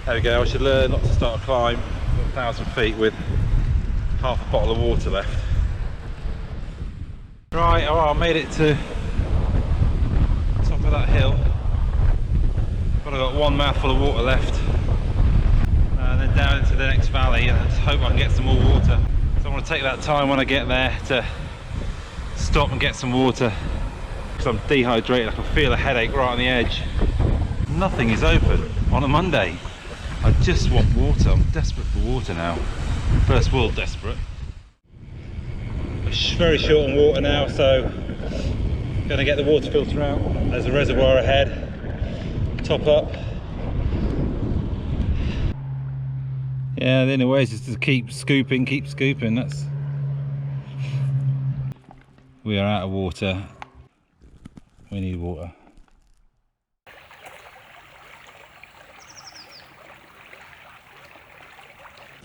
There we go, I should learn not to start a climb at 1,000 feet with half a bottle of water left. Right, oh, I made it to the top of that hill, but I've got one mouthful of water left, and then down into the next valley, and I just hope I can get some more water. So I want to take that time when I get there to stop and get some water, because I'm dehydrated. I can feel a headache right on the edge. Nothing is open on a Monday. I just want water. I'm desperate for water now. First world desperate. Very short on water now, so going to get the water filter out. There's a reservoir ahead. Top up. Yeah, the only way is just to keep scooping. That's. We are out of water. We need water.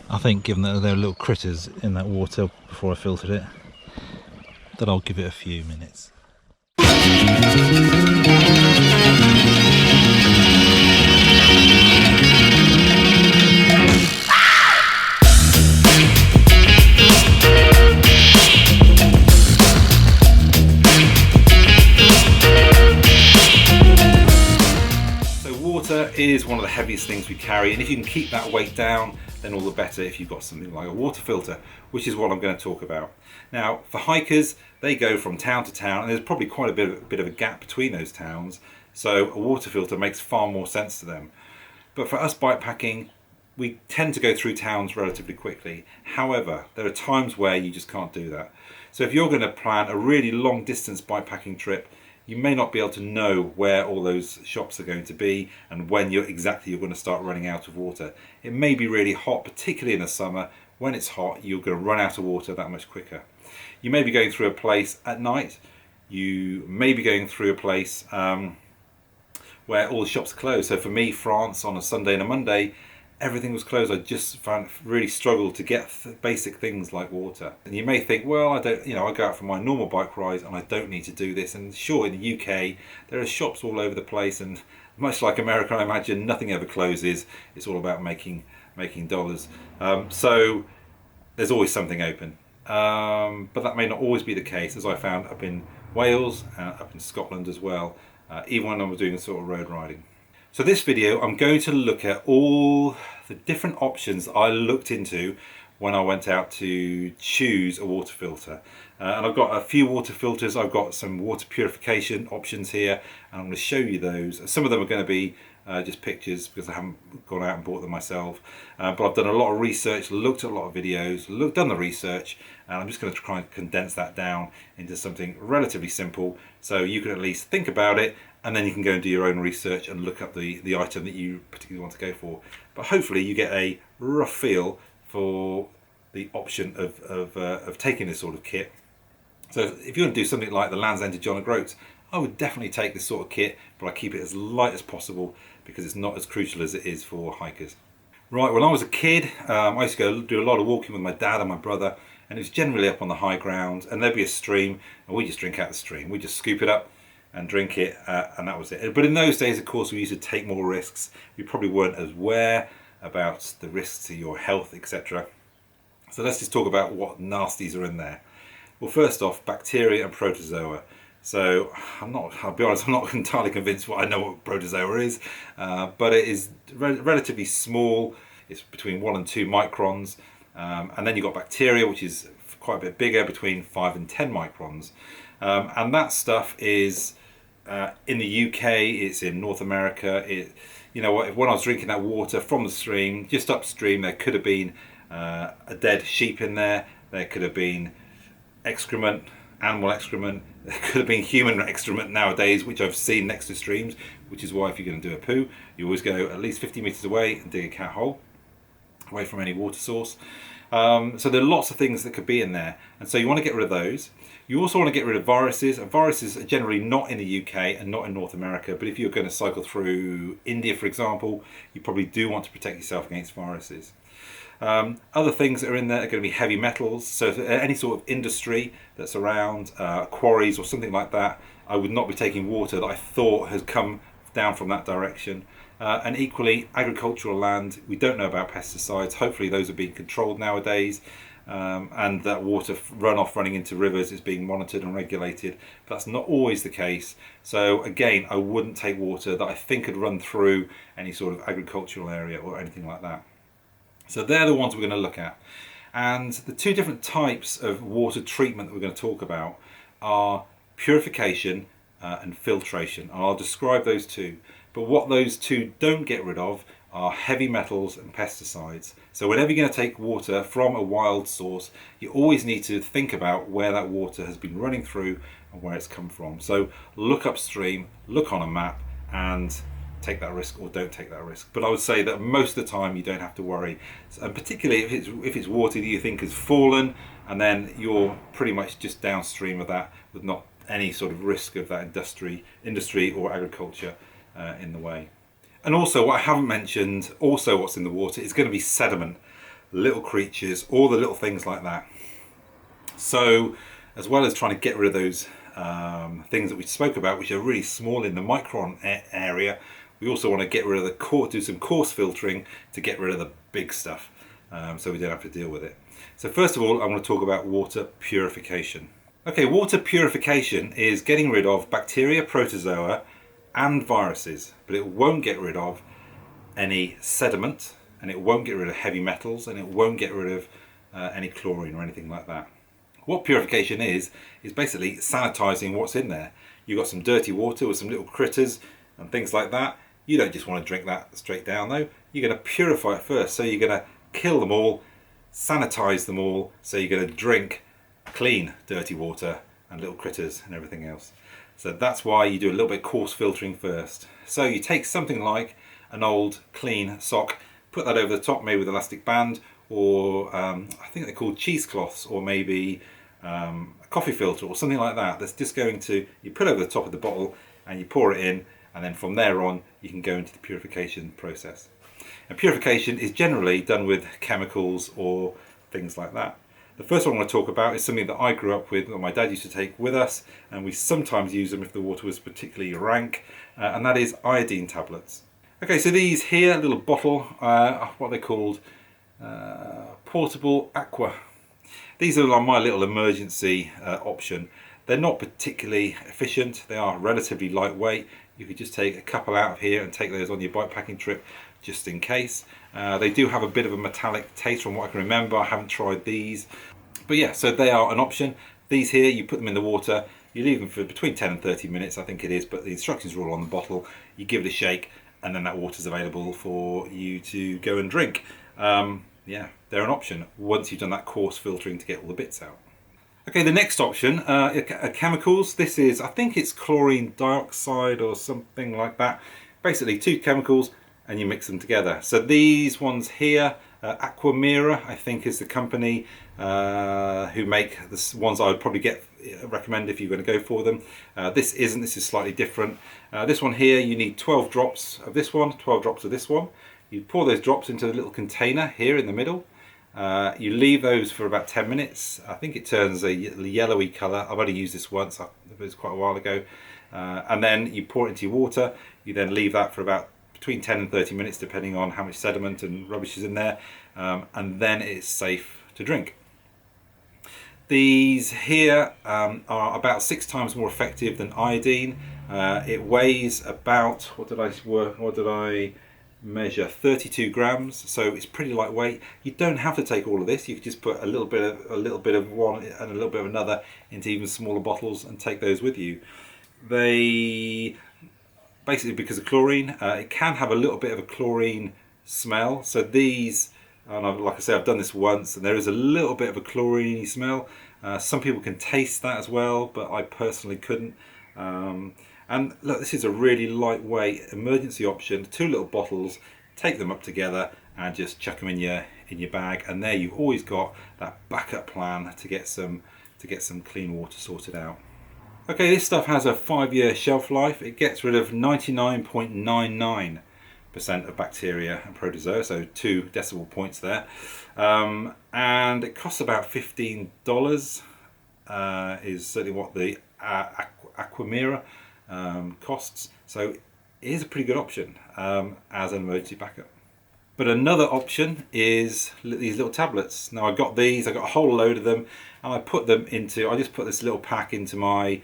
I think, given that there were little critters in that water before I filtered it, that I'll give it a few minutes. So water is one of the heaviest things we carry, and if you can keep that weight down, then all the better if you've got something like a water filter, which is what I'm going to talk about. Now, for hikers, they go from town to town, and there's probably quite a bit of a gap between those towns, so a water filter makes far more sense to them. But for us bikepacking, we tend to go through towns relatively quickly. However, there are times where you just can't do that. So if you're going to plan a really long distance bikepacking trip, you may not be able to know where all those shops are going to be and when you're going to start running out of water. It may be really hot, particularly in the summer. When it's hot, you're going to run out of water that much quicker. You may be going through a place at night. You may be going through a place where all the shops are closed. So for me, France, on a Sunday and a Monday, everything was closed. I just really struggled to get basic things like water. And you may think, well, I go out for my normal bike rides and I don't need to do this. And sure, in the UK, there are shops all over the place, and much like America, I imagine nothing ever closes. It's all about making dollars. So there's always something open. But that may not always be the case, as I found up in Wales, up in Scotland as well, even when I was doing sort of road riding. So this video, I'm going to look at all the different options I looked into when I went out to choose a water filter. And I've got a few water filters. I've got some water purification options here, and I'm going to show you those. Some of them are going to be just pictures because I haven't gone out and bought them myself. But I've done a lot of research, looked at a lot of videos, done the research, and I'm just going to try and condense that down into something relatively simple so you can at least think about it, and then you can go and do your own research and look up the item that you particularly want to go for. But hopefully you get a rough feel for the option of taking this sort of kit. So if you want to do something like the Land's End to John O'Groats, I would definitely take this sort of kit, but I keep it as light as possible because it's not as crucial as it is for hikers. Right, when I was a kid, I used to go do a lot of walking with my dad and my brother, and it was generally up on the high ground, and there'd be a stream, and we just drink out the stream. We just scoop it up and drink it, and that was it. But in those days, of course, we used to take more risks. We probably weren't as aware about the risks to your health, etc. So let's just talk about what nasties are in there. Well, first off, bacteria and protozoa. So I'll be honest, I'm not entirely convinced I know what protozoa is, but it is relatively small. It's between 1 and 2 microns. And then you've got bacteria, which is quite a bit bigger, between 5 and 10 microns. And that stuff is in the UK, it's in North America. When I was drinking that water from the stream, just upstream, there could have been a dead sheep in there. There could have been excrement, animal excrement. There could have been human excrement nowadays, which I've seen next to streams, which is why if you're going to do a poo, you always go at least 50 meters away and dig a cat hole, away from any water source. So there are lots of things that could be in there, and so you want to get rid of those. You also want to get rid of viruses, and viruses are generally not in the UK and not in North America, but if you're going to cycle through India, for example, you probably do want to protect yourself against viruses. Other things that are in there are going to be heavy metals, so any sort of industry that's around, quarries or something like that, I would not be taking water that I thought has come down from that direction. And equally, agricultural land, we don't know about pesticides. Hopefully those are being controlled nowadays, and that water runoff running into rivers is being monitored and regulated. But that's not always the case. So again, I wouldn't take water that I think could run through any sort of agricultural area or anything like that. So they're the ones we're going to look at. And the two different types of water treatment that we're going to talk about are purification and filtration. And I'll describe those two. But what those two don't get rid of are heavy metals and pesticides. So whenever you're going to take water from a wild source, you always need to think about where that water has been running through and where it's come from. So look upstream, look on a map, and take that risk or don't take that risk. But I would say that most of the time you don't have to worry, and particularly if it's water that you think has fallen, and then you're pretty much just downstream of that with not any sort of risk of that industry or agriculture in the way. And also, what I haven't mentioned, also what's in the water, is going to be sediment, little creatures, all the little things like that. So as well as trying to get rid of those things that we spoke about, which are really small in the micron area, we also want to get rid of do some coarse filtering to get rid of the big stuff, so we don't have to deal with it. So first of all, I want to talk about water purification. Okay, water purification is getting rid of bacteria, protozoa, and viruses, but it won't get rid of any sediment, and it won't get rid of heavy metals, and it won't get rid of any chlorine or anything like that. What purification is basically sanitizing what's in there. You've got some dirty water with some little critters and things like that. You don't just want to drink that straight down though. You're going to purify it first. So you're going to kill them all, sanitize them all, so you're going to drink clean dirty water and little critters and everything else. So that's why you do a little bit of coarse filtering first. So you take something like an old clean sock, put that over the top, maybe with an elastic band, or I think they're called cheesecloths, or maybe a coffee filter or something like that. That's just going to, you put over the top of the bottle and you pour it in, and then from there on you can go into the purification process. And purification is generally done with chemicals or things like that. The first one I want to talk about is something that I grew up with, that my dad used to take with us, and we sometimes use them if the water was particularly rank, and that is iodine tablets. Okay, so these here, little bottle, what they're called, portable aqua. These are my little emergency option. They're not particularly efficient, they are relatively lightweight. You could just take a couple out of here and take those on your bikepacking trip just in case. They do have a bit of a metallic taste from what I can remember. I haven't tried these. But yeah, so they are an option. These here, you put them in the water, you leave them for between 10 and 30 minutes, I think it is, but the instructions are all on the bottle. You give it a shake, and then that water's available for you to go and drink. Yeah, they're an option once you've done that coarse filtering to get all the bits out. Okay, the next option are chemicals. This is, I think it's chlorine dioxide or something like that. Basically 2 chemicals and you mix them together. So these ones here, Aquamira, I think is the company who make the ones I would probably recommend if you're going to go for them. This is slightly different. This one here, you need 12 drops of this one, 12 drops of this one. You pour those drops into the little container here in the middle. You leave those for about 10 minutes. I think it turns a yellowy colour. I've only used this once, it was quite a while ago. And then you pour it into your water. You then leave that for about between 10 and 30 minutes, depending on how much sediment and rubbish is in there. And then it's safe to drink. These here are about 6 times more effective than iodine. It weighs about, what did I measure, 32 grams, so it's pretty lightweight. You don't have to take all of this. You could just put a little bit of one and a little bit of another into even smaller bottles and take those with you. They basically, because of chlorine, it can have a little bit of a chlorine smell. So these, and like I say, I've done this once, and there is a little bit of a chlorine smell. Some people can taste that as well, but I personally couldn't. And look, this is a really lightweight emergency option. 2 little bottles, take them up together and just chuck them in your bag, and there you've always got that backup plan to get some clean water sorted out. Okay, this stuff has a 5-year shelf life. It gets rid of 99.99% of bacteria and protozoa, so 2 decimal points there. And it costs about $15, is certainly what the Aquamira costs. So is a pretty good option as an emergency backup. But another option is these little tablets. Now I got these, I got a whole load of them, and I put them into, I just put this little pack into my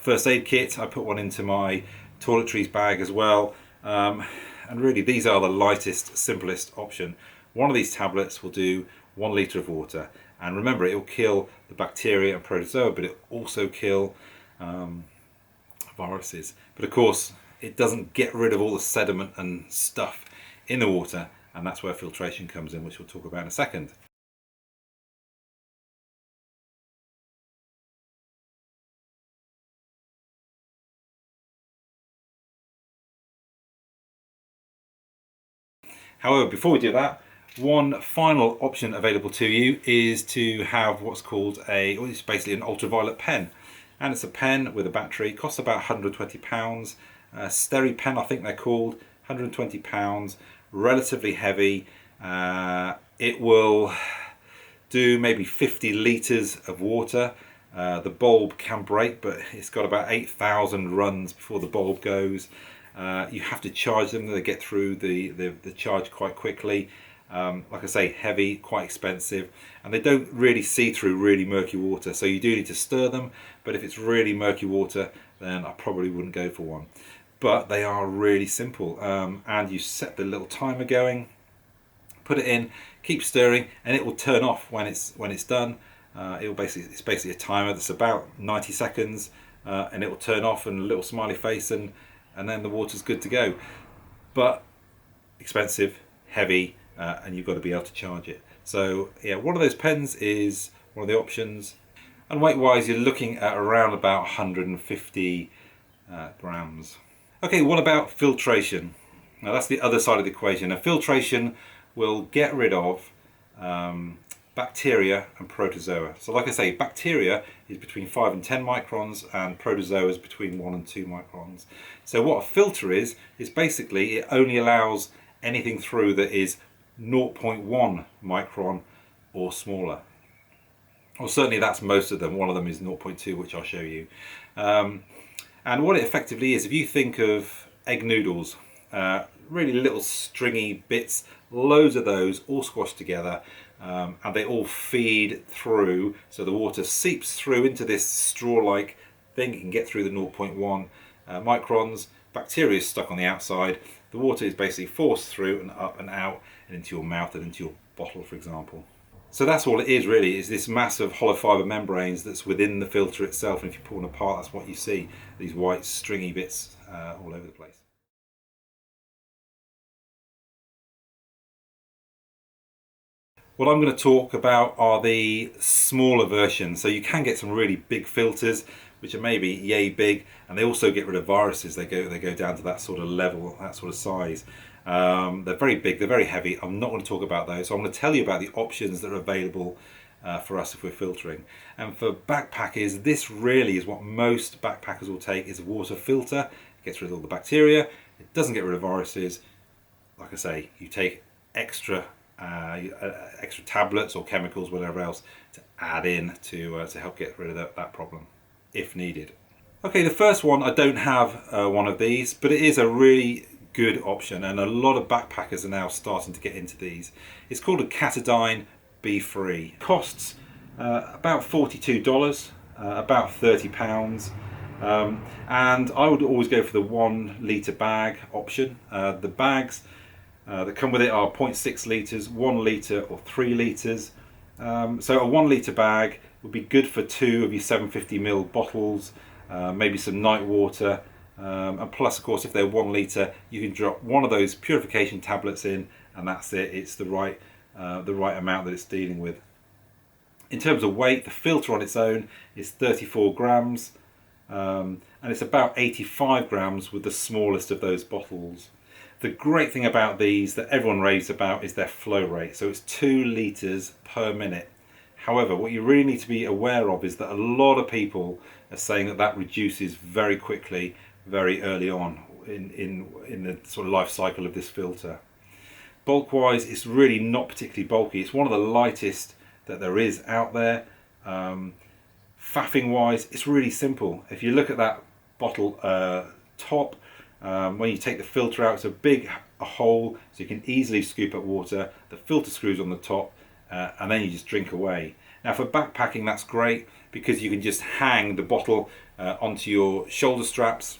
first aid kit. I put one into my toiletries bag as well. And really these are the lightest, simplest option. One of these tablets will do 1 litre of water. And remember, it will kill the bacteria and protozoa, but it will also kill viruses. But of course, it doesn't get rid of all the sediment and stuff in the water, and that's where filtration comes in, which we'll talk about in a second. However, before we do that, one final option available to you is to have what's called it's basically an ultraviolet pen. And it's a pen with a battery, costs about £120. Steri pen, I think they're called, £120, relatively heavy. It will do maybe 50 litres of water. The bulb can break, but it's got about 8,000 runs before the bulb goes. You have to charge them, they get through the charge quite quickly. Like I say, heavy, quite expensive, and they don't really see through really murky water, so you do need to stir them. But if it's really murky water, then I probably wouldn't go for one. But they are really simple, and you set the little timer going, put it in, keep stirring, and it will turn off when it's done. It's basically a timer that's about 90 seconds, and it will turn off, and a little smiley face, and then the water's good to go. But expensive, heavy, and you've got to be able to charge it. So yeah, one of those pens is one of the options. And weight wise, you're looking at around about 150 grams. Okay, what about filtration? Now that's the other side of the equation. Now filtration will get rid of bacteria and protozoa. So like I say, bacteria is between 5 and 10 microns, and protozoa is between 1 and 2 microns. So what a filter is basically it only allows anything through that is 0.1 micron or smaller. Well, certainly that's most of them. One of them is 0.2, which I'll show you. And what it effectively is, if you think of egg noodles, really little stringy bits, loads of those all squashed together, and they all feed through, so the water seeps through into this straw-like thing. It can get through the 0.1 microns. Bacteria is stuck on the outside. The water is basically forced through and up and out and into your mouth and into your bottle, for example. So that's all it is really, is this mass of hollow fibre membranes that's within the filter itself, and if you pull them apart, that's what you see, these white stringy bits all over the place. What I'm going to talk about are the smaller versions. So you can get some really big filters, which are maybe yay big, and they also get rid of viruses. They go down to that sort of level, that sort of size. They're very big, they're very heavy. I'm not going to talk about those. So I'm going to tell you about the options that are available for us if we're filtering. And for backpackers, this really is what most backpackers will take, is a water filter. It gets rid of all the bacteria. It doesn't get rid of viruses. Like I say, you take extra tablets or chemicals, whatever else, to add in to help get rid of that problem if needed. Okay, the first one, I don't have one of these, but it is a really good option, and a lot of backpackers are now starting to get into these. It's called a Catadine BeFree. Costs about $42, about £30, and I would always go for the 1 litre bag option. The bags that come with it are 0.6 litres, 1 litre or 3 litres. So a 1 litre bag would be good for 2 of your 750ml bottles, maybe some night water, and plus of course if they're 1 litre, you can drop one of those purification tablets in, and that's it. It's the right amount that it's dealing with. In terms of weight, the filter on its own is 34 grams, and it's about 85 grams with the smallest of those bottles. The great thing about these that everyone raves about is their flow rate. So it's 2 litres per minute. However, what you really need to be aware of is that a lot of people are saying that reduces very quickly, very early on in the sort of life cycle of this filter. Bulk wise, it's really not particularly bulky. It's one of the lightest that there is out there. Faffing wise, it's really simple. If you look at that bottle top. When you take the filter out, it's a big hole, so you can easily scoop up water. The filter screws on the top, and then you just drink away. Now for backpacking, that's great because you can just hang the bottle onto your shoulder straps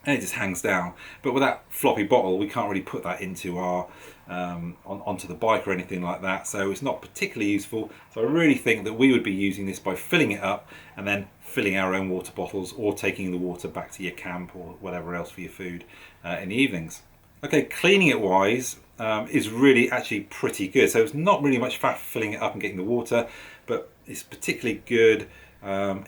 and it just hangs down. But with that floppy bottle, we can't really put that into our onto the bike or anything like that, so it's not particularly useful. So I really think that we would be using this by filling it up and then filling our own water bottles, or taking the water back to your camp or whatever else for your food in the evenings. Okay, cleaning it wise is really actually pretty good. So it's not really much faff filling it up and getting the water, but it's particularly good,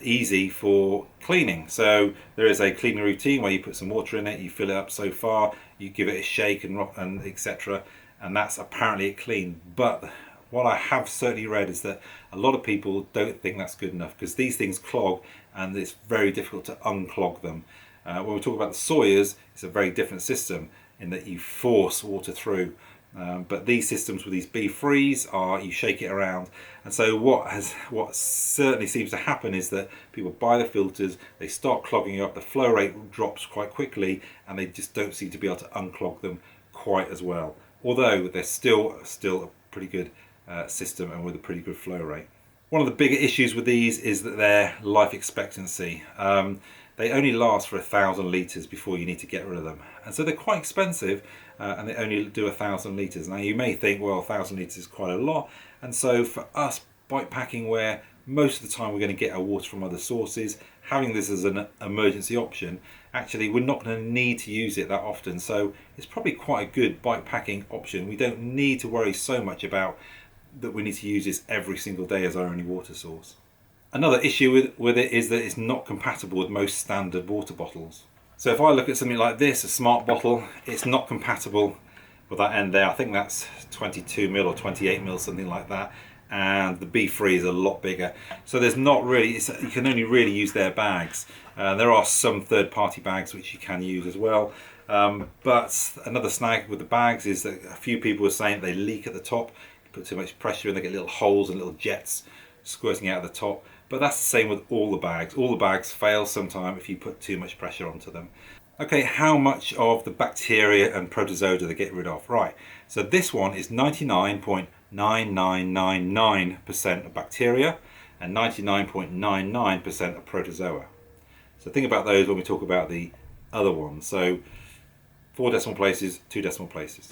easy for cleaning. So there is a cleaning routine where you put some water in it, you fill it up so far, you give it a shake and etc. And that's apparently it clean. But what I have certainly read is that a lot of people don't think that's good enough, because these things clog and it's very difficult to unclog them. When we talk about the Sawyers, it's a very different system in that you force water through. But these systems with these BeFrees are you shake it around. And so what certainly seems to happen is that people buy the filters, they start clogging up, the flow rate drops quite quickly, and they just don't seem to be able to unclog them quite as well. Although they're still a pretty good system and with a pretty good flow rate. One of the bigger issues with these is that their life expectancy. They only last for 1,000 litres before you need to get rid of them. And so they're quite expensive, and they only do 1,000 litres. Now you may think, well, 1,000 litres is quite a lot. And so for us bikepacking, where most of the time we're going to get our water from other sources, having this as an emergency option, actually we're not going to need to use it that often. So it's probably quite a good bikepacking option. We don't need to worry so much about that we need to use this every single day as our only water source. Another issue with it is that it's not compatible with most standard water bottles. So if I look at something like this, a smart bottle, it's not compatible with that end there. I think that's 22mm or 28mm, something like that. And the BeFree is a lot bigger. So there's not really, you can only really use their bags. There are some third-party bags which you can use as well. But another snag with the bags is that a few people are saying they leak at the top. You put too much pressure in, they get little holes and little jets squirting out of the top. But that's the same with all the bags. All the bags fail sometime if you put too much pressure onto them. Okay, how much of the bacteria and protozoa do they get rid of? Right, so this one is 99.9999% of bacteria and 99.99% of protozoa. So think about those when we talk about the other ones. So 4 decimal places, 2 decimal places.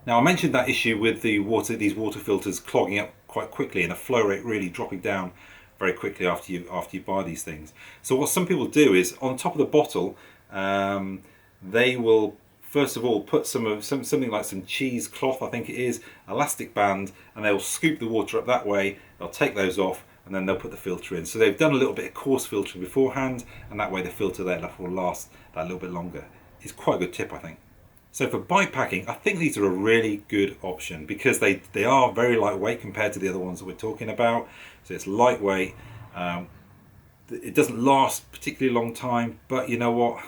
Now I mentioned that issue with the water, these water filters clogging up quite quickly and the flow rate really dropping down very quickly after you buy these things. So what some people do is on top of the bottle, they will first of all put something like some cheesecloth, I think it is, elastic band, and they'll scoop the water up that way. They'll take those off and then they'll put the filter in. So they've done a little bit of coarse filtering beforehand, and that way the filter there will last that little bit longer. It's quite a good tip, I think. So for bikepacking, I think these are a really good option because they are very lightweight compared to the other ones that we're talking about. So it's lightweight. It doesn't last particularly long time, but you know what?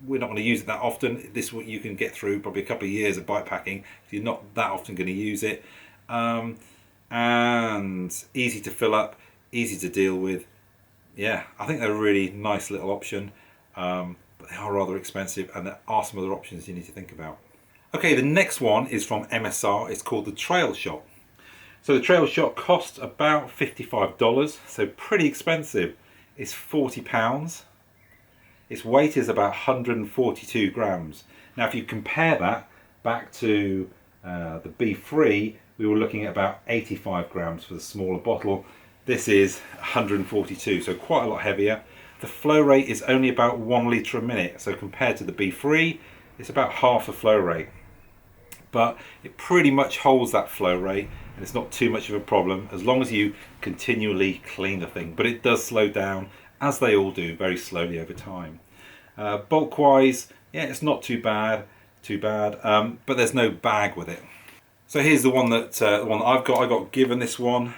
We're not going to use it that often. This is what you can get through probably a couple of years of bikepacking if you're not that often going to use it. And easy to fill up, easy to deal with. Yeah, I think they're a really nice little option. But they are rather expensive, and there are some other options you need to think about. Okay, the next one is from MSR. It's called the Trailshot. So the Trailshot costs about $55, so pretty expensive. It's £40. Its weight is about 142 grams. Now if you compare that back to the BeFree, we were looking at about 85 grams for the smaller bottle. This is 142, so quite a lot heavier. The flow rate is only about 1 litre a minute, so compared to the BeFree, it's about half the flow rate. But it pretty much holds that flow rate, and it's not too much of a problem as long as you continually clean the thing. But it does slow down, as they all do, very slowly over time. Bulk wise, yeah, it's not too bad, but there's no bag with it. So here's the one that I've got. I got given this one.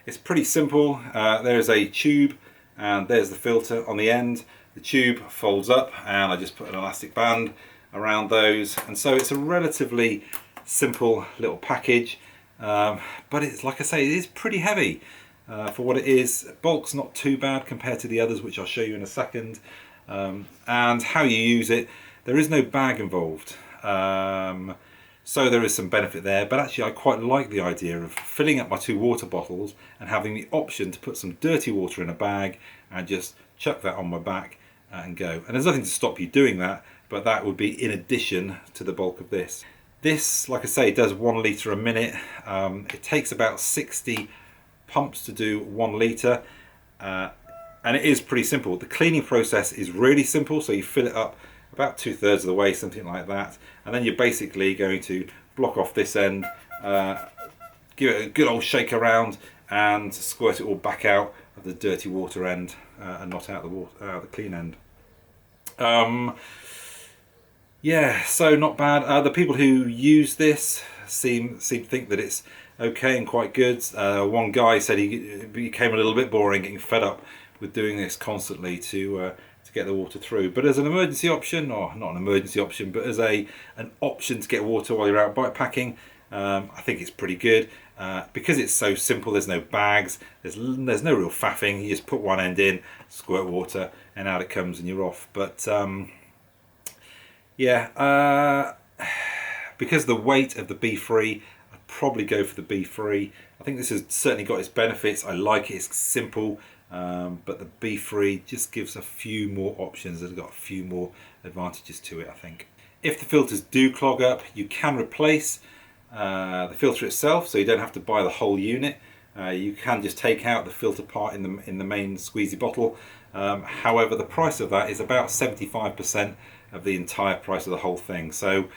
It's pretty simple. There's a tube and there's the filter on the end. The tube folds up and I just put an elastic band around those, and so it's a relatively simple little package, but it's, like I say, it is pretty heavy for what it is. Bulk's not too bad compared to the others, which I'll show you in a second. And how you use it, there is no bag involved. So there is some benefit there, but actually I quite like the idea of filling up my 2 water bottles and having the option to put some dirty water in a bag and just chuck that on my back and go. And there's nothing to stop you doing that, but that would be in addition to the bulk of this. This, like I say, does 1 litre a minute. It takes about 60 pumps to do 1 litre, and it is pretty simple. The cleaning process is really simple, so you fill it up about 2/3 of the way, something like that, and then you're basically going to block off this end, give it a good old shake around, and squirt it all back out of the dirty water end and not out the clean end. Yeah, so not bad. The people who use this seem to think that it's okay and quite good. One guy said he became a little bit boring, getting fed up with doing this constantly to get the water through. But as an emergency option, or not an emergency option, but as an option to get water while you're out bikepacking, I think it's pretty good. Because it's so simple, there's no bags, there's no real faffing. You just put one end in, squirt water, and out it comes and you're off. But yeah, because of the weight of the BeFree, I'd probably go for the BeFree. I think this has certainly got its benefits. I like it, it's simple. But the BeFree just gives a few more options. It's got a few more advantages to it, I think. If the filters do clog up, you can replace the filter itself, so you don't have to buy the whole unit. You can just take out the filter part in the main squeezy bottle. However, the price of that is about 75% of the entire price of the whole thing, so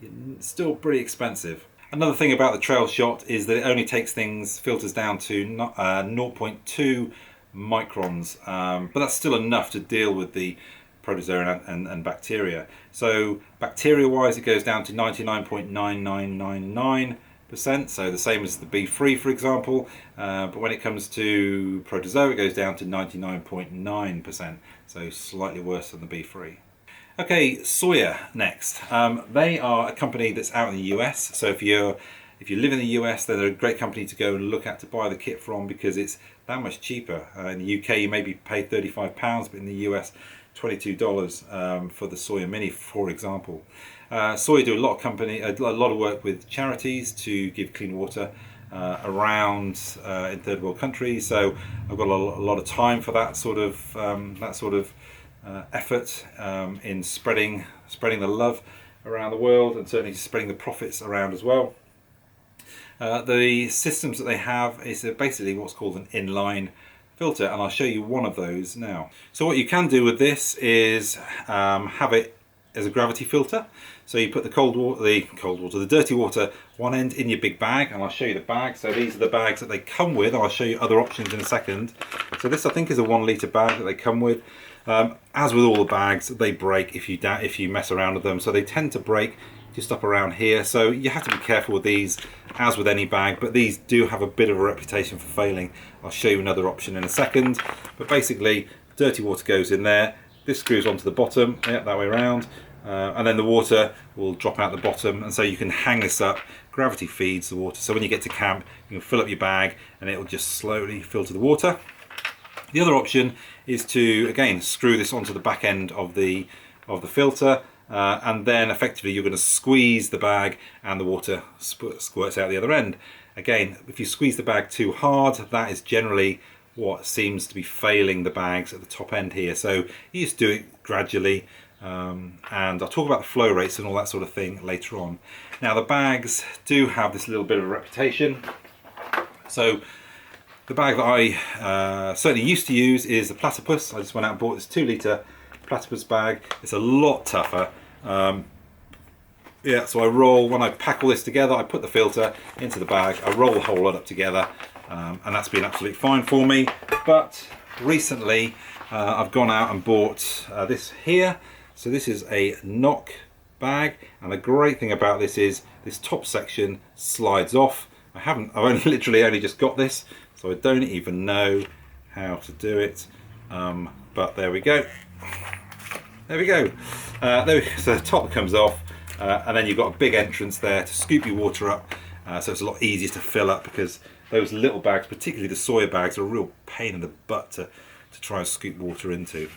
it's still pretty expensive. Another thing about the Trailshot is that it only takes filters down to 0.2 microns, but that's still enough to deal with the protozoa and bacteria. So bacteria wise, it goes down to 99.9999%, so the same as the BeFree, for example, but when it comes to protozoa, it goes down to 99.9%, so slightly worse than the BeFree. Okay, Sawyer next. They are a company that's out in the US, so if you live in the US, then they're a great company to go and look at to buy the kit from, because it's that much cheaper. In the UK you maybe pay £35, but in the US $22 for the Sawyer Mini, for example. Sawyer do a lot of work with charities to give clean water around in third world countries, so I've got a lot of time for that sort of effort in spreading the love around the world, and certainly spreading the profits around as well. The systems that they have is basically what's called an inline filter, and I'll show you one of those now. So what you can do with this is have it as a gravity filter. So you put the the dirty water, one end in your big bag, and I'll show you the bag. So these are the bags that they come with. I'll show you other options in a second. So this, I think, is a 1 litre bag that they come with. As with all the bags, they break if you mess around with them. So they tend to break just up around here, so you have to be careful with these, as with any bag, but these do have a bit of a reputation for failing. I'll show you another option in a second, but basically dirty water goes in there, this screws onto the bottom, that way around, and then the water will drop out the bottom, and so you can hang this up. Gravity feeds the water, so when you get to camp you can fill up your bag and it will just slowly filter the water. The other option is to, again, screw this onto the back end of the filter, and then effectively you're going to squeeze the bag and the water squirts out the other end. Again, if you squeeze the bag too hard, that is generally what seems to be failing the bags at the top end here. So you just do it gradually, and I'll talk about the flow rates and all that sort of thing later on. Now the bags do have this little bit of a reputation. So the bag that I certainly used to use is the Platypus. I just went out and bought this 2 litre Platypus bag. It's a lot tougher. Yeah, so when I pack all this together, I put the filter into the bag, I roll the whole lot up together, and that's been absolutely fine for me. But recently I've gone out and bought this here. So this is a knock bag, and the great thing about this is this top section slides off. I've literally only just got this, so I don't even know how to do it, but there we go. There we go. So the top comes off, and then you've got a big entrance there to scoop your water up, so it's a lot easier to fill up, because those little bags, particularly the Sawyer bags, are a real pain in the butt to try and scoop water into.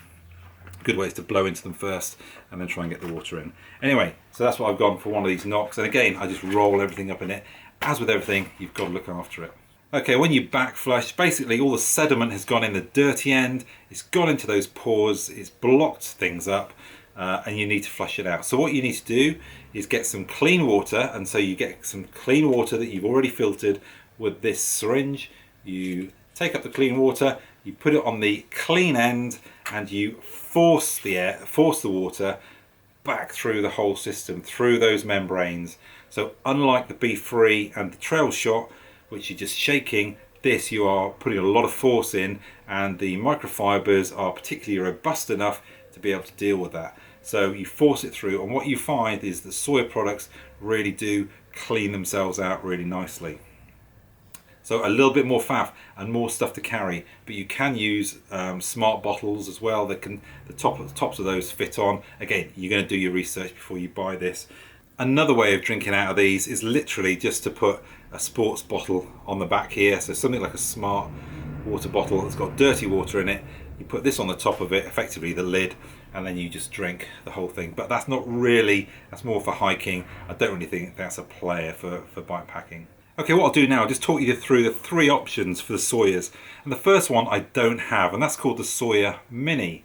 Good way is to blow into them first and then try and get the water in. Anyway, so that's what I've gone for, one of these knocks. And again, I just roll everything up in it. As with everything, you've got to look after it. Okay, when you back flush, basically all the sediment has gone in the dirty end. It's gone into those pores. It's blocked things up. And you need to flush it out. So what you need to do is get some clean water, and so you get some clean water that you've already filtered with this syringe. You take up the clean water, you put it on the clean end, and you force the water back through the whole system, through those membranes. So unlike the BeFree and the Trailshot, which you're just shaking, this you are putting a lot of force in, and the microfibers are particularly robust enough to be able to deal with that. So you force it through, and what you find is the Sawyer products really do clean themselves out really nicely. So a little bit more faff and more stuff to carry, but you can use smart bottles as well. That can, the tops of those fit on. Again, you're going to do your research before you buy this. Another way of drinking out of these is literally just to put a sports bottle on the back here. So something like a smart water bottle that's got dirty water in it. You put this on the top of it, effectively the lid, and then you just drink the whole thing. But that's not really, that's more for hiking. I don't really think that's a player for bike packing. Okay, what I'll do now, I'll just talk you through the three options for the Sawyers. And the first one I don't have, and that's called the Sawyer Mini.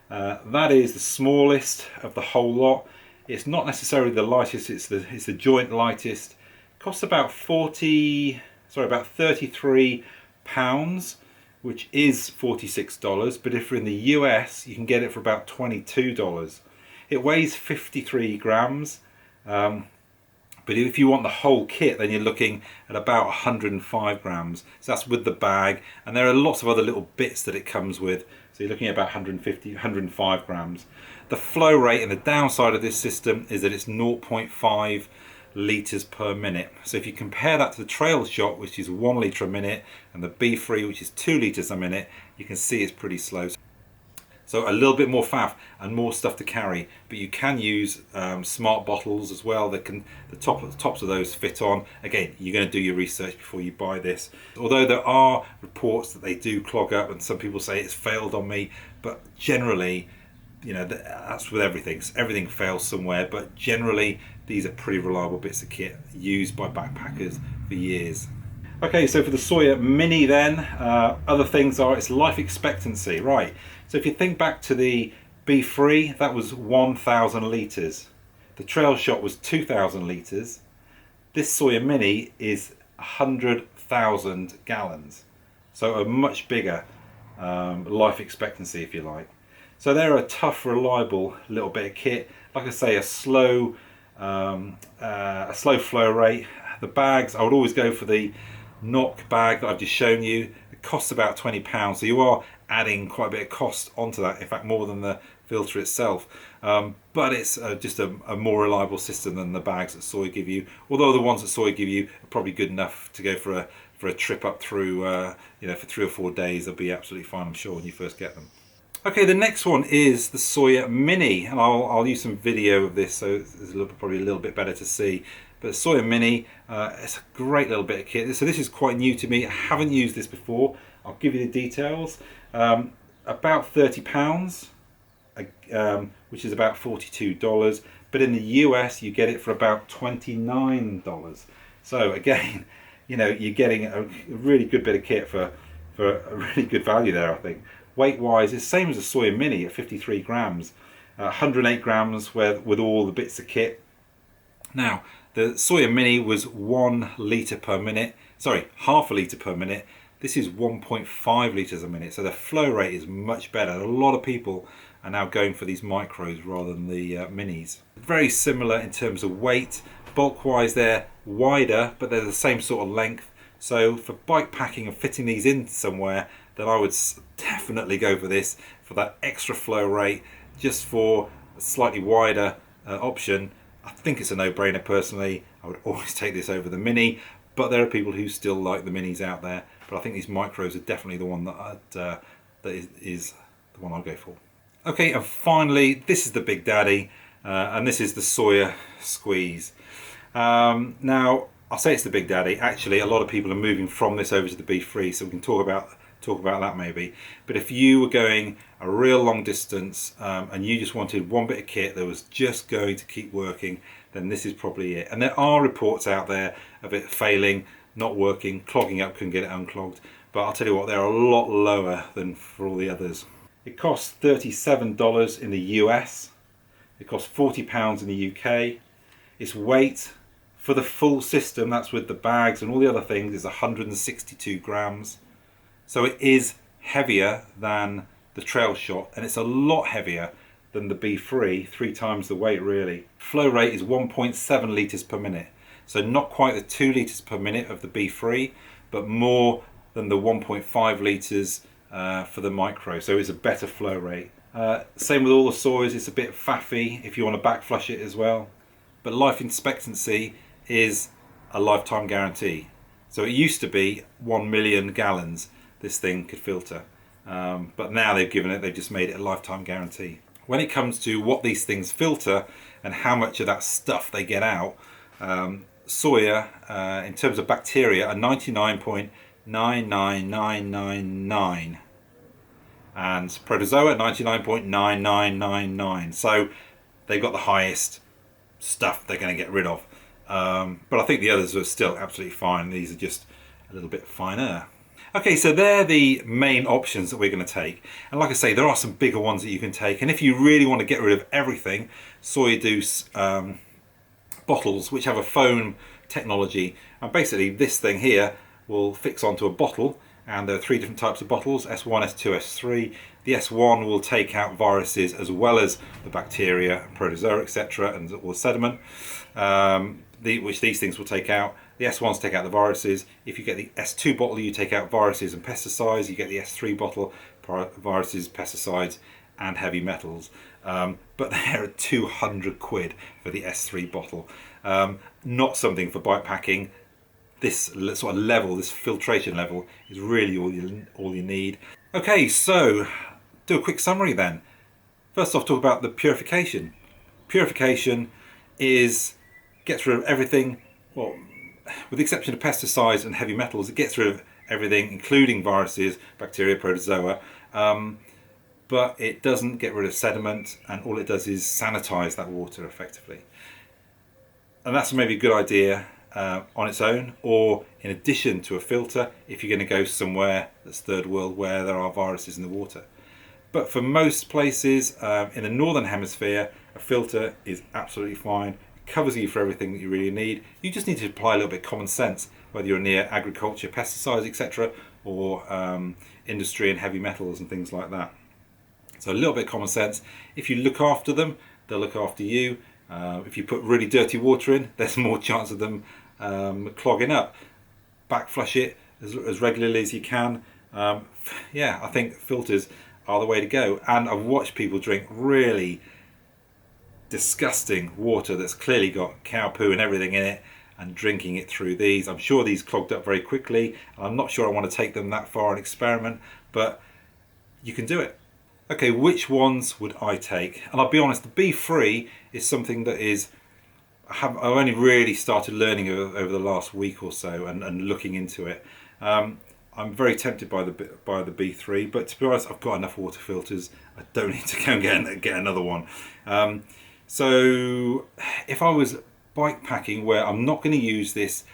That is the smallest of the whole lot. It's not necessarily the lightest, it's the joint lightest. It costs about 33 pounds, which is $46, but if you're in the US, you can get it for about $22. It weighs 53 grams, but if you want the whole kit, then you're looking at about 105 grams. So that's with the bag, and there are lots of other little bits that it comes with. So you're looking at about 105 grams. The flow rate and the downside of this system is that it's 0.5 litres per minute. So if you compare that to the Trailshot, which is 1 litre a minute, and the BeFree, which is 2 litres a minute, you can see it's pretty slow. So a little bit more faff and more stuff to carry, but you can use smart bottles as well. That can, the tops of those fit on. Again, you're going to do your research before you buy this. Although there are reports that they do clog up, and some people say it's failed on me, but generally, you know, that's with everything. Everything fails somewhere, but generally these are pretty reliable bits of kit used by backpackers for years. Okay, so for the Sawyer Mini then, other things are its life expectancy, right? So if you think back to the BeFree, that was 1,000 litres. The Trailshot was 2,000 litres. This Sawyer Mini is 100,000 gallons. So a much bigger life expectancy, if you like. So they're a tough, reliable little bit of kit. Like I say, a slow flow rate. The bags, I would always go for the knock bag that I've just shown you. It costs about £20, so you are adding quite a bit of cost onto that, in fact more than the filter itself, but it's just a more reliable system than the bags that Sawyer give you, although the ones that Sawyer give you are probably good enough to go for a trip up through you know, for 3 or 4 days. They'll be absolutely fine, I'm sure, when you first get them. Okay, the next one is the Sawyer Mini, and I'll use some video of this, so it's probably a little bit better to see. But Sawyer Mini, it's a great little bit of kit. So this is quite new to me. I haven't used this before. I'll give you the details. About £30, which is about $42. But in the US, you get it for about $29. So again, you know, you're getting a really good bit of kit for a really good value there, I think. Weight-wise, it's the same as a Sawyer Mini at 53 grams. 108 grams with all the bits of kit. Now, the Sawyer Mini was 1 litre per minute. Sorry, half a litre per minute. This is 1.5 litres a minute, so the flow rate is much better. A lot of people are now going for these micros rather than the minis. Very similar in terms of weight. Bulk-wise, they're wider, but they're the same sort of length. So for bike packing and fitting these in somewhere, then I would definitely go for this, for that extra flow rate, just for a slightly wider option. I think it's a no-brainer personally. I would always take this over the Mini, but there are people who still like the Minis out there. But I think these micros are definitely the one that is the one I'll go for. Okay, and finally, this is the big daddy, and this is the Sawyer Squeeze. Now, I'll say it's the big daddy. Actually, a lot of people are moving from this over to the BeFree, so we can talk about talk about that maybe. But if you were going a real long distance and you just wanted one bit of kit that was just going to keep working, then this is probably it. And there are reports out there of it failing, not working, clogging up, couldn't get it unclogged. But I'll tell you what, they're a lot lower than for all the others. It costs $37 in the US. It costs £40 in the UK. Its weight for the full system, that's with the bags and all the other things, is 162 grams. So it is heavier than the Trailshot, and it's a lot heavier than the BeFree, 3 times the weight really. Flow rate is 1.7 litres per minute. So not quite the 2 litres per minute of the BeFree, but more than the 1.5 litres for the Micro. So it's a better flow rate. Same with all the Sawyers, it's a bit faffy if you want to back flush it as well. But life expectancy is a lifetime guarantee. So it used to be 1 million gallons this thing could filter. But now they've just made it a lifetime guarantee. When it comes to what these things filter and how much of that stuff they get out, Sawyer, in terms of bacteria, are 99.99999. And Protozoa 99.9999. So they've got the highest stuff they're going to get rid of. But I think the others are still absolutely fine. These are just a little bit finer. Okay, so they're the main options that we're going to take. And like I say, there are some bigger ones that you can take. And if you really want to get rid of everything, Sawyer do bottles which have a foam technology. And basically this thing here will fix onto a bottle. And there are 3 different types of bottles, S1, S2, S3. The S1 will take out viruses as well as the bacteria, protozoa, etc., and all sediment, which these things will take out. The S1s take out the viruses. If you get the S2 bottle, you take out viruses and pesticides. You get the S3 bottle, viruses, pesticides, and heavy metals. But they're at 200 quid for the S3 bottle. Not something for bike packing. This sort of level, this filtration level, is really all you need. Okay, so do a quick summary then. First off, talk about the Purification. Purification gets rid of everything, well, with the exception of pesticides and heavy metals, it gets rid of everything, including viruses, bacteria, protozoa, but it doesn't get rid of sediment, and all it does is sanitize that water effectively. And that's maybe a good idea on its own, or in addition to a filter if you're going to go somewhere that's third world where there are viruses in the water. But for most places in the northern hemisphere, a filter is absolutely fine. It covers you for everything that you really need. You just need to apply a little bit of common sense, whether you're near agriculture, pesticides, etc., or industry and heavy metals and things like that. So a little bit of common sense. If you look after them, they'll look after you. If you put really dirty water in, there's more chance of them clogging up. Back flush it as regularly as you can. Yeah, I think filters are the way to go. And I've watched people drink really disgusting water that's clearly got cow poo and everything in it, and drinking it through these. I'm sure these clogged up very quickly. I'm not sure I want to take them that far and experiment, but you can do it. Okay, which ones would I take? And I'll be honest, the BeFree is something that I've only really started learning over the last week or so and looking into it. I'm very tempted by the BeFree, but to be honest, I've got enough water filters. I don't need to go and get another one. So if I was bike packing where I'm not going to use this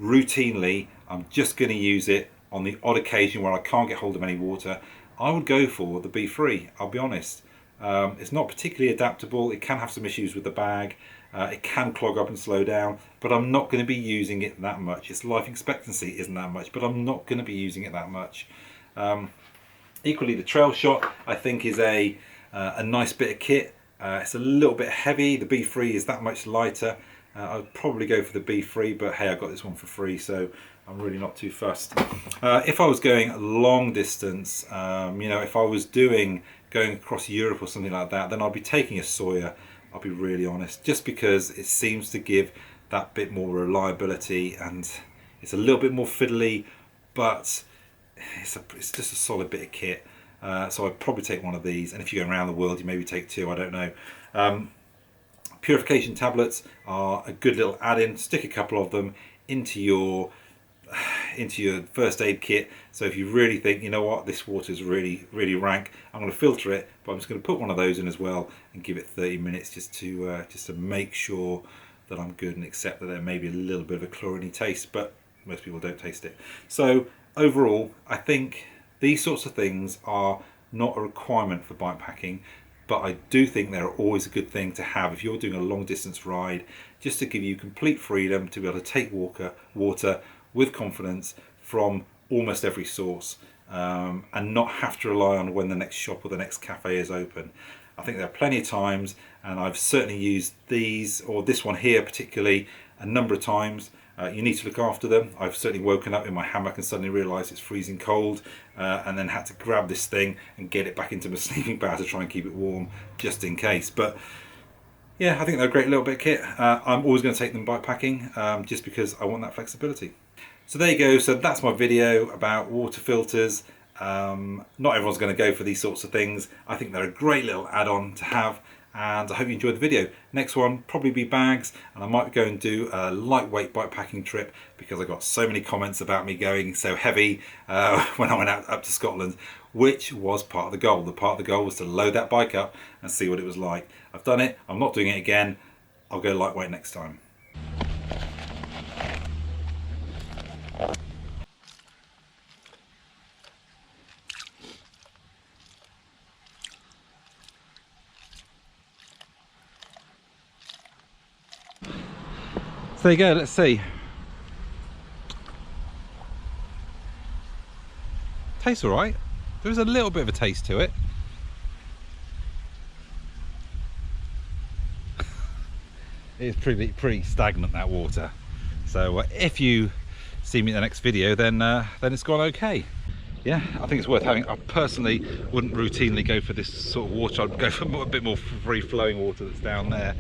routinely, I'm just going to use it on the odd occasion where I can't get hold of any water, I would go for the BeFree, I'll be honest. It's not particularly adaptable. It can have some issues with the bag. It can clog up and slow down, but I'm not going to be using it that much. Its life expectancy isn't that much, but I'm not going to be using it that much. Equally, the Trailshot I think is a nice bit of kit. It's a little bit heavy. The BeFree is that much lighter. I'd probably go for the BeFree, but hey, I got this one for free, so I'm really not too fussed. If I was going a long distance, if I was going across Europe or something like that, then I'd be taking a Sawyer. I'll be really honest, just because it seems to give that bit more reliability, and it's a little bit more fiddly, but it's just a solid bit of kit. So I'd probably take one of these, and if you go around the world, you maybe take 2, I don't know. Purification tablets are a good little add-in. Stick a couple of them into your into your first aid kit. So if you really think, you know what, this water is really rank, I'm going to filter it, but I'm just going to put one of those in as well and give it 30 minutes just to make sure that I'm good and accept that there may be a little bit of a chlorine taste, but most people don't taste it. So overall, I think these sorts of things are not a requirement for bike packing, but I do think they're always a good thing to have if you're doing a long distance ride, just to give you complete freedom to be able to take water with confidence from almost every source, and not have to rely on when the next shop or the next cafe is open. I think there are plenty of times, and I've certainly used these, or this one here particularly, a number of times. You need to look after them. I've certainly woken up in my hammock and suddenly realised it's freezing cold, and then had to grab this thing and get it back into my sleeping bag to try and keep it warm just in case. But yeah, I think they're a great little bit of kit. I'm always going to take them bike packing, just because I want that flexibility. So there you go. So that's my video about water filters. Not everyone's going to go for these sorts of things. I think they're a great little add-on to have, and I hope you enjoyed the video. Next one probably be bags, and I might go and do a lightweight bikepacking trip because I got so many comments about me going so heavy when I went out up to Scotland, which was part of the goal. The part of the goal was to load that bike up and see what it was like. I've done it. I'm not doing it again. I'll go lightweight next time. So there you go, let's see. Tastes alright. There's a little bit of a taste to it. It's pretty stagnant, that water. So if you see me in the next video, then it's gone okay. Yeah, I think it's worth having. I personally wouldn't routinely go for this sort of water. I'd go for a bit more free flowing water that's down there.